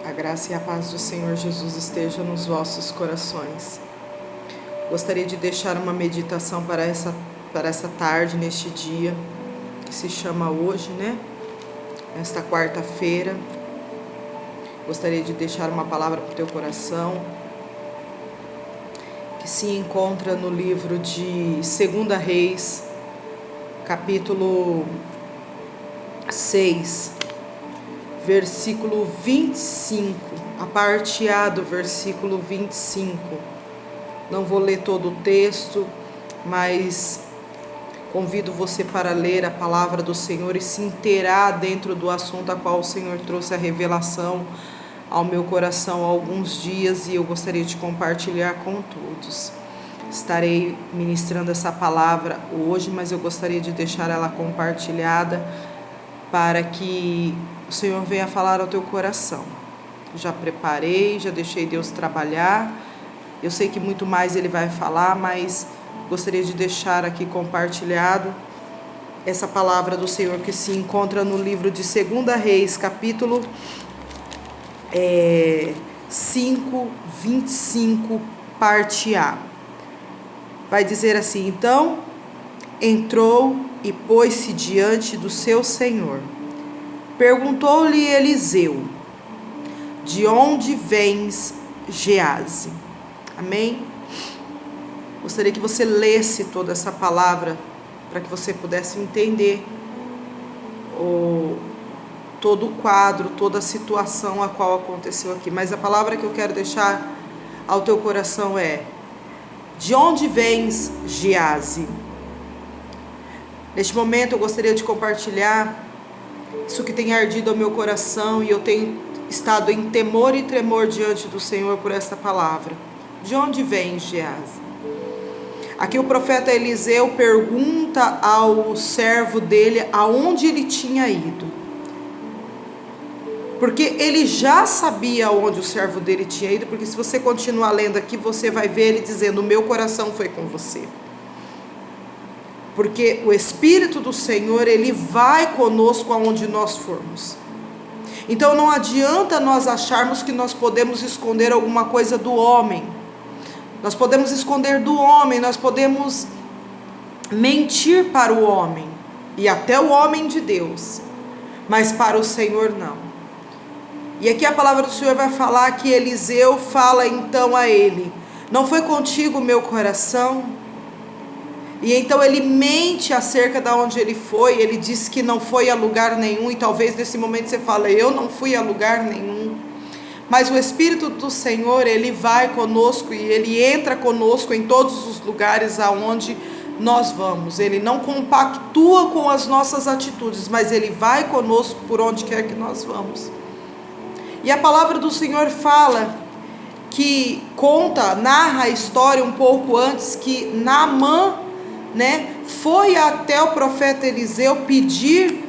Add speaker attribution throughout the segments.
Speaker 1: A graça e a paz do Senhor Jesus esteja nos vossos corações. Gostaria de deixar uma meditação para essa tarde, neste dia, que se chama hoje, né? Esta quarta-feira. Gostaria de deixar uma palavra para o teu coração, que se encontra no livro de 2 Reis, capítulo 6, versículo 25, a parte A do versículo 25. Não vou ler todo o texto, mas convido você para ler a palavra do Senhor e se inteirar dentro do assunto a qual o Senhor trouxe a revelação ao meu coração há alguns dias, e eu gostaria de compartilhar com todos. Estarei ministrando essa palavra hoje, mas eu gostaria de deixar ela compartilhada para que o Senhor venha falar ao teu coração. Já preparei, já deixei Deus trabalhar. Eu sei que muito mais Ele vai falar, mas gostaria de deixar aqui compartilhado essa palavra do Senhor que se encontra no livro de 2 Reis, capítulo 5, 25, parte A. Vai dizer assim: então entrou e pôs-se diante do seu senhor. Perguntou-lhe Eliseu: de onde vens, Geazi? Amém? Gostaria que você lesse toda essa palavra para que você pudesse entender todo o quadro, toda a situação a qual aconteceu aqui. Mas a palavra que eu quero deixar ao teu coração é: de onde vens, Geazi? Neste momento eu gostaria de compartilhar isso que tem ardido ao meu coração, e eu tenho estado em temor e tremor diante do Senhor por esta palavra. De onde vem, Geazi? Aqui o profeta Eliseu pergunta ao servo dele aonde ele tinha ido, porque ele já sabia onde o servo dele tinha ido, porque se você continuar lendo aqui, você vai ver ele dizendo: o meu coração foi com você. Porque o Espírito do Senhor, Ele vai conosco aonde nós formos. Então não adianta nós acharmos que nós podemos esconder alguma coisa do homem. Nós podemos esconder do homem, nós podemos mentir para o homem, e até o homem de Deus, mas para o Senhor não. E aqui a palavra do Senhor vai falar que Eliseu fala então a ele: não foi contigo o meu coração? E então ele mente acerca de onde ele foi. Ele diz que não foi a lugar nenhum, e talvez nesse momento você fale: eu não fui a lugar nenhum. Mas o Espírito do Senhor, Ele vai conosco, e Ele entra conosco em todos os lugares aonde nós vamos. Ele não compactua com as nossas atitudes, mas Ele vai conosco por onde quer que nós vamos. E a palavra do Senhor fala que narra a história um pouco antes, que Naamã, foi até o profeta Eliseu pedir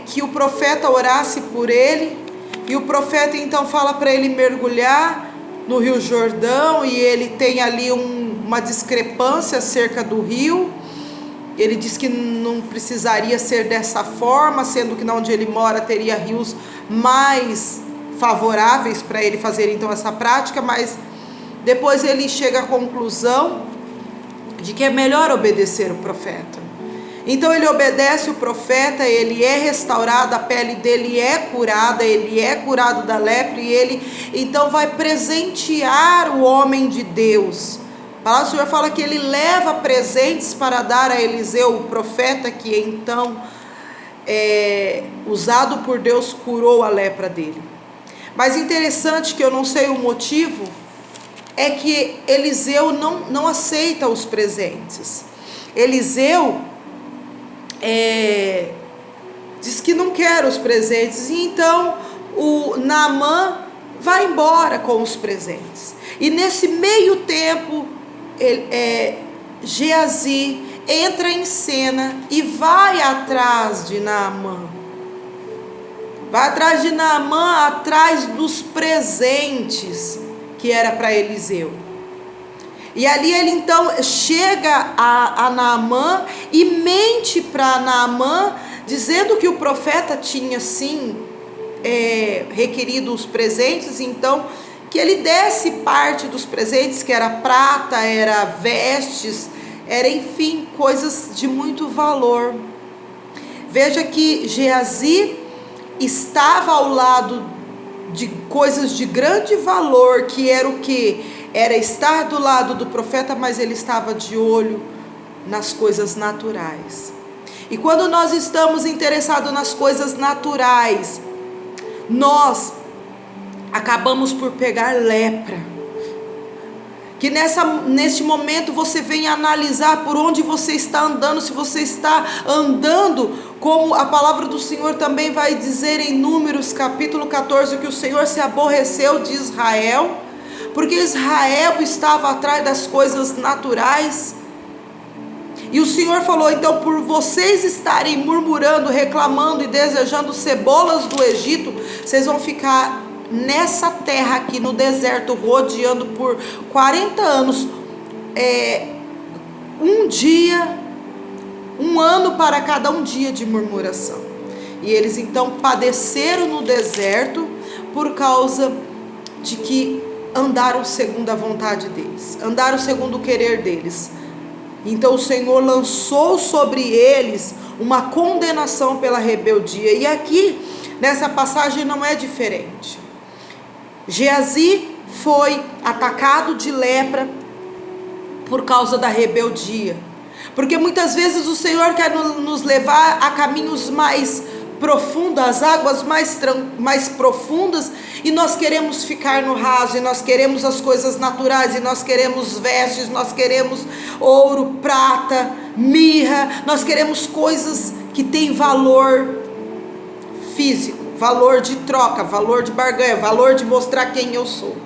Speaker 1: que o profeta orasse por ele, e o profeta então fala para ele mergulhar no Rio Jordão, e ele tem ali uma discrepância acerca do rio. Ele diz que não precisaria ser dessa forma, sendo que onde ele mora teria rios mais favoráveis para ele fazer então essa prática, mas depois ele chega à conclusão de que é melhor obedecer o profeta. Então ele obedece o profeta, ele é restaurado, a pele dele é curada, ele é curado da lepra, e ele então vai presentear o homem de Deus. A palavra do Senhor fala que ele leva presentes para dar a Eliseu, o profeta que então, usado por Deus, curou a lepra dele. Mas interessante, que eu não sei o motivo, é que Eliseu não aceita os presentes. Eliseu diz que não quer os presentes, e então o Naamã vai embora com os presentes. E nesse meio tempo, Geazi entra em cena e vai atrás de Naamã. Vai atrás de Naamã, atrás dos presentes que era para Eliseu. E ali ele então chega a Naamã e mente para Naamã, dizendo que o profeta tinha sim requerido os presentes, então que ele desse parte dos presentes, que era prata, era vestes, era, enfim, coisas de muito valor. Veja que Geazi estava ao lado de coisas de grande valor, que era o que? Era estar do lado do profeta, mas ele estava de olho nas coisas naturais. E quando nós estamos interessados nas coisas naturais, nós acabamos por pegar lepra. Que neste momento você venha analisar por onde você está andando, se você está andando como a palavra do Senhor também vai dizer em Números capítulo 14, que o Senhor se aborreceu de Israel, porque Israel estava atrás das coisas naturais. E o Senhor falou, então, por vocês estarem murmurando, reclamando e desejando cebolas do Egito, vocês vão ficar nessa terra aqui no deserto, rodeando por 40 anos, um ano para cada um dia de murmuração. E eles então padeceram no deserto por causa de que andaram segundo a vontade deles, andaram segundo o querer deles. Então o Senhor lançou sobre eles uma condenação pela rebeldia. E aqui nessa passagem não é diferente. Geazi foi atacado de lepra por causa da rebeldia. Porque muitas vezes o Senhor quer nos levar a caminhos mais profundos, as águas mais profundas, e nós queremos ficar no raso, e nós queremos as coisas naturais, e nós queremos vestes, nós queremos ouro, prata, mirra, nós queremos coisas que têm valor físico, valor de troca, valor de barganha, valor de mostrar quem eu sou.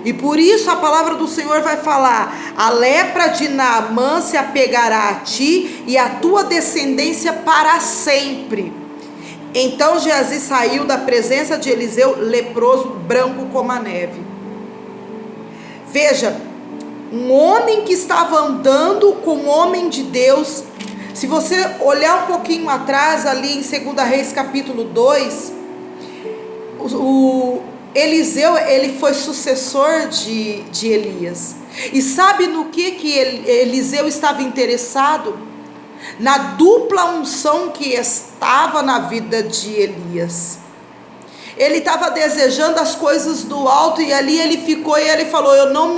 Speaker 1: E por isso a palavra do Senhor vai falar: a lepra de Naamã se apegará a ti e a tua descendência para sempre. Então Geazi saiu da presença de Eliseu leproso, branco como a neve. Veja, um homem que estava andando com um homem de Deus. Se você olhar um pouquinho atrás, ali em 2 Reis capítulo 2, Eliseu, ele foi sucessor de Elias. E sabe no que Eliseu estava interessado? Na dupla unção que estava na vida de Elias. Ele estava desejando as coisas do alto, e ali ele ficou e ele falou: eu não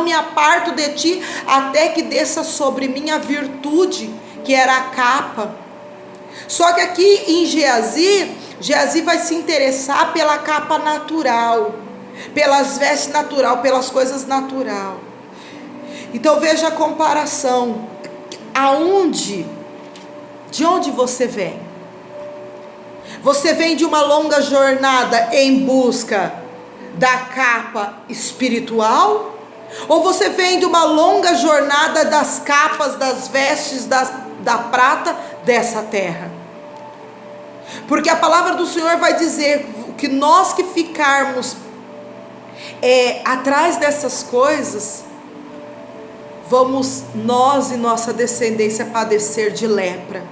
Speaker 1: me aparto de ti até que desça sobre mim a virtude, que era a capa. Só que aqui em Geazi vai se interessar pela capa natural, pelas vestes natural, pelas coisas natural. Então veja a comparação. De onde você vem? Você vem de uma longa jornada em busca da capa espiritual? Ou você vem de uma longa jornada das capas, das vestes, da prata dessa terra? Porque a palavra do Senhor vai dizer que nós que ficarmos atrás dessas coisas, vamos nós e nossa descendência padecer de lepra.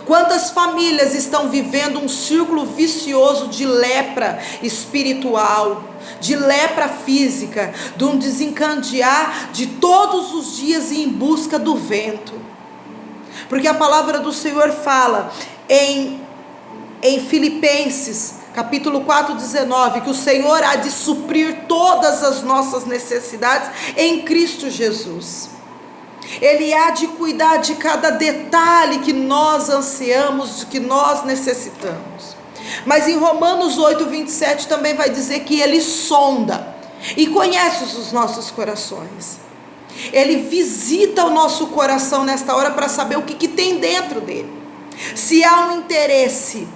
Speaker 1: Quantas famílias estão vivendo um círculo vicioso de lepra espiritual, de lepra física, de um desencandear de todos os dias em busca do vento? Porque a palavra do Senhor fala em Filipenses capítulo 4:19, que o Senhor há de suprir todas as nossas necessidades em Cristo Jesus. Ele há de cuidar de cada detalhe que nós ansiamos, que nós necessitamos. Mas em Romanos 8:27 também vai dizer que Ele sonda e conhece os nossos corações. Ele visita o nosso coração nesta hora para saber o que tem dentro dele. Se há um interesse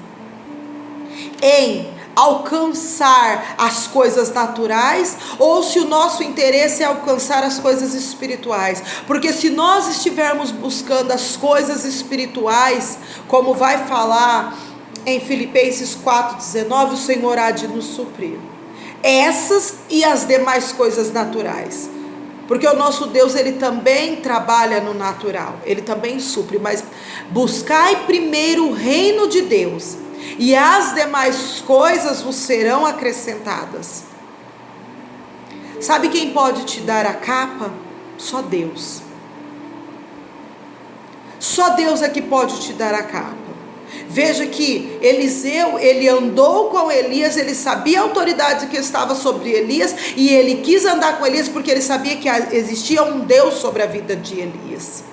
Speaker 1: em alcançar as coisas naturais, ou se o nosso interesse é alcançar as coisas espirituais. Porque se nós estivermos buscando as coisas espirituais, como vai falar em Filipenses 4:19, o Senhor há de nos suprir essas e as demais coisas naturais. Porque o nosso Deus, Ele também trabalha no natural, Ele também supre. Mas buscai primeiro o reino de Deus e as demais coisas vos serão acrescentadas. Sabe quem pode te dar a capa? Só Deus. Só Deus é que pode te dar a capa. Veja que Eliseu, ele andou com Elias, ele sabia a autoridade que estava sobre Elias, e ele quis andar com Elias porque ele sabia que existia um Deus sobre a vida de Elias.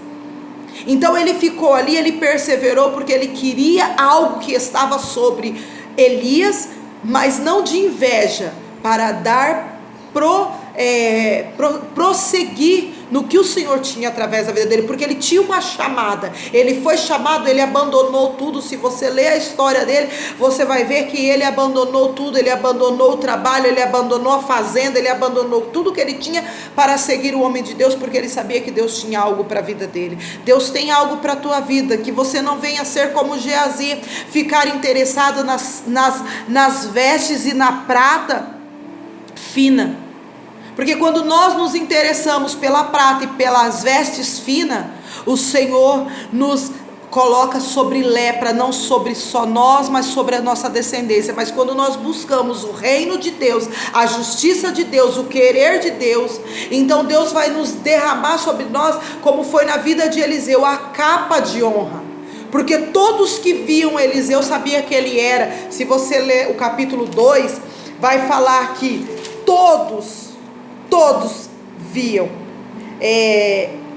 Speaker 1: Então ele ficou ali, ele perseverou porque ele queria algo que estava sobre Elias, mas não de inveja, para dar prosseguir no que o Senhor tinha através da vida dele, porque ele tinha uma chamada, ele foi chamado, ele abandonou tudo. Se você ler a história dele, você vai ver que ele abandonou tudo, ele abandonou o trabalho, ele abandonou a fazenda, ele abandonou tudo que ele tinha para seguir o homem de Deus, porque ele sabia que Deus tinha algo para a vida dele. Deus tem algo para a tua vida, que você não venha ser como Geazi, ficar interessado nas vestes e na prata fina. Porque quando nós nos interessamos pela prata e pelas vestes finas, o Senhor nos coloca sobre lepra, não sobre só nós, mas sobre a nossa descendência. Mas quando nós buscamos o reino de Deus, a justiça de Deus, o querer de Deus, então Deus vai nos derramar sobre nós, como foi na vida de Eliseu, a capa de honra. Porque todos que viam Eliseu sabiam que ele era. Se você ler o capítulo 2, vai falar que todos viam.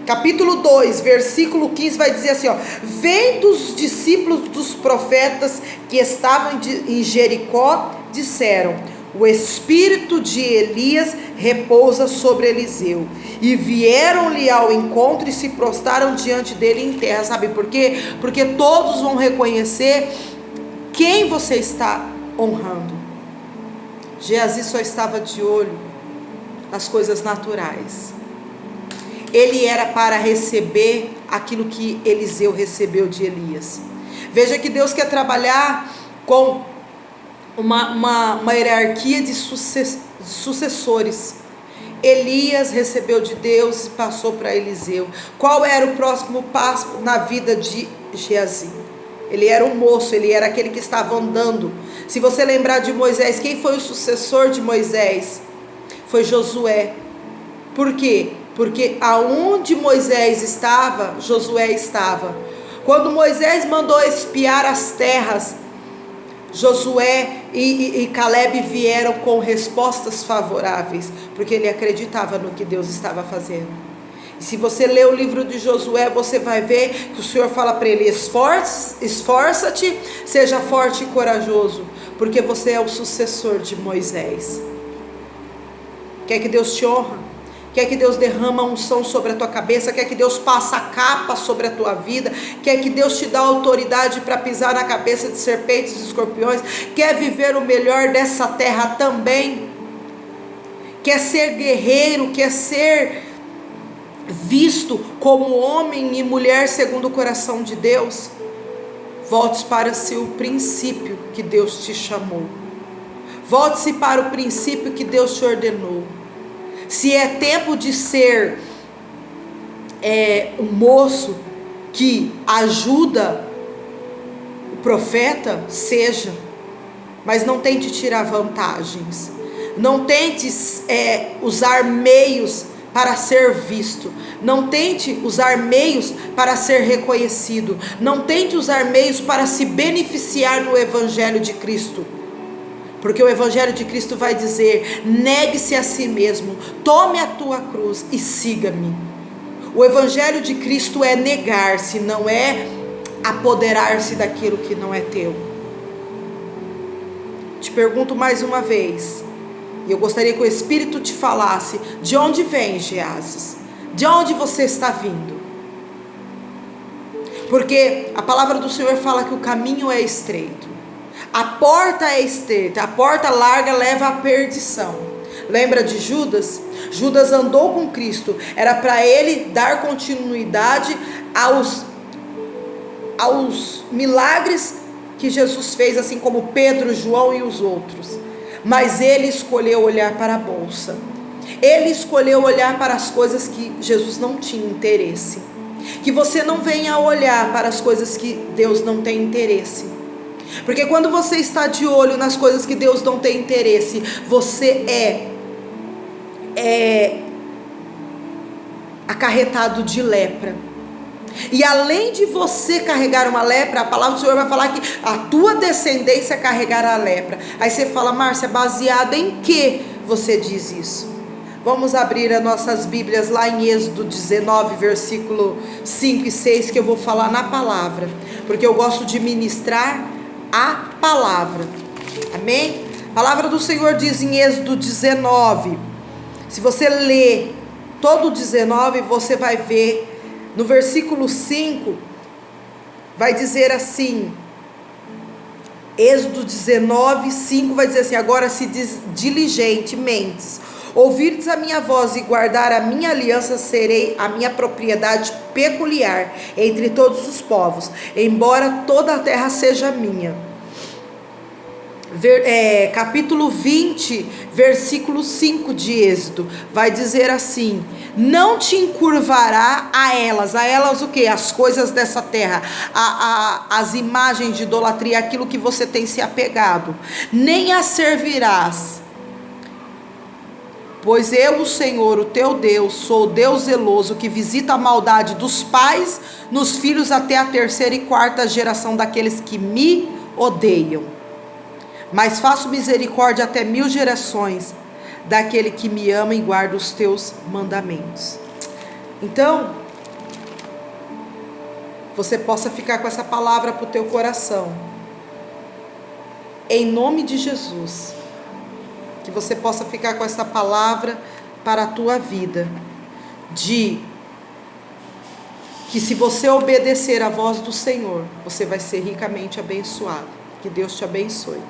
Speaker 1: Capítulo 2, versículo 15 vai dizer assim, vendo os discípulos dos profetas que estavam em Jericó, disseram: o espírito de Elias repousa sobre Eliseu. E vieram-lhe ao encontro e se prostraram diante dele em terra. Sabe por quê? Porque todos vão reconhecer quem você está honrando. Geazi só estava de olho nas coisas naturais. Ele era para receber aquilo que Eliseu recebeu de Elias. Veja que Deus quer trabalhar com uma hierarquia de sucessores. Elias recebeu de Deus e passou para Eliseu. Qual era o próximo passo na vida de Geazi? Ele era um moço, ele era aquele que estava andando. Se você lembrar de Moisés, quem foi o sucessor de Moisés? Foi Josué. Por quê? Porque aonde Moisés estava, Josué estava. Quando Moisés mandou espiar as terras, Josué e Caleb vieram com respostas favoráveis, porque ele acreditava no que Deus estava fazendo. E se você ler o livro de Josué, você vai ver que o Senhor fala para ele: esforça-te, seja forte e corajoso, porque você é o sucessor de Moisés. Quer que Deus te honra? Quer que Deus derrama unção sobre a tua cabeça? Quer que Deus passe a capa sobre a tua vida? Quer que Deus te dê autoridade para pisar na cabeça de serpentes e escorpiões? Quer viver o melhor dessa terra também? Quer ser guerreiro? Quer ser visto como homem e mulher segundo o coração de Deus? Volte para o princípio que Deus te chamou. Volte-se para o princípio que Deus te ordenou. Se é tempo de ser um moço que ajuda o profeta, seja. Mas não tente tirar vantagens. Não tente usar meios para ser visto. Não tente usar meios para ser reconhecido. Não tente usar meios para se beneficiar no Evangelho de Cristo. Porque o Evangelho de Cristo vai dizer: negue-se a si mesmo, tome a tua cruz e siga-me. O Evangelho de Cristo é negar-se, não é apoderar-se daquilo que não é teu. Te pergunto mais uma vez, e eu gostaria que o Espírito te falasse: de onde vem, Geazi? De onde você está vindo? Porque a palavra do Senhor fala que o caminho é estreito. A porta é estreita, a porta larga leva à perdição. Lembra de Judas? Judas andou com Cristo, era para ele dar continuidade aos milagres que Jesus fez, assim como Pedro, João e os outros. Mas ele escolheu olhar para a bolsa. Ele escolheu olhar para as coisas que Jesus não tinha interesse. Que você não venha olhar para as coisas que Deus não tem interesse. Porque quando você está de olho nas coisas que Deus não tem interesse, você é acarretado de lepra. E além de você carregar uma lepra, a palavra do Senhor vai falar que a tua descendência carregará a lepra. Aí você fala: Márcia, baseada em que você diz isso? Vamos abrir as nossas Bíblias lá em Êxodo 19, versículo 5 e 6, que eu vou falar na palavra, porque eu gosto de ministrar a palavra. Amém? A palavra do Senhor diz em Êxodo 19, se você ler todo o 19, você vai ver no versículo 5, vai dizer assim, Êxodo 19, 5 vai dizer assim: agora se diligentemente ouvirdes a minha voz e guardar a minha aliança, serei a minha propriedade peculiar entre todos os povos, embora toda a terra seja minha. Capítulo 20, versículo 5 de Êxodo, vai dizer assim: não te encurvará a elas o que? As coisas dessa terra, as imagens de idolatria, aquilo que você tem se apegado, nem as servirás, pois eu, o Senhor, o teu Deus, sou o Deus zeloso, que visita a maldade dos pais nos filhos até a 3ª e 4ª geração daqueles que me odeiam, mas faço misericórdia até 1000 gerações daquele que me ama e guarda os teus mandamentos. Então, você possa ficar com essa palavra para o teu coração, em nome de Jesus, que você possa ficar com essa palavra para a tua vida, de que se você obedecer à voz do Senhor, você vai ser ricamente abençoado. Que Deus te abençoe.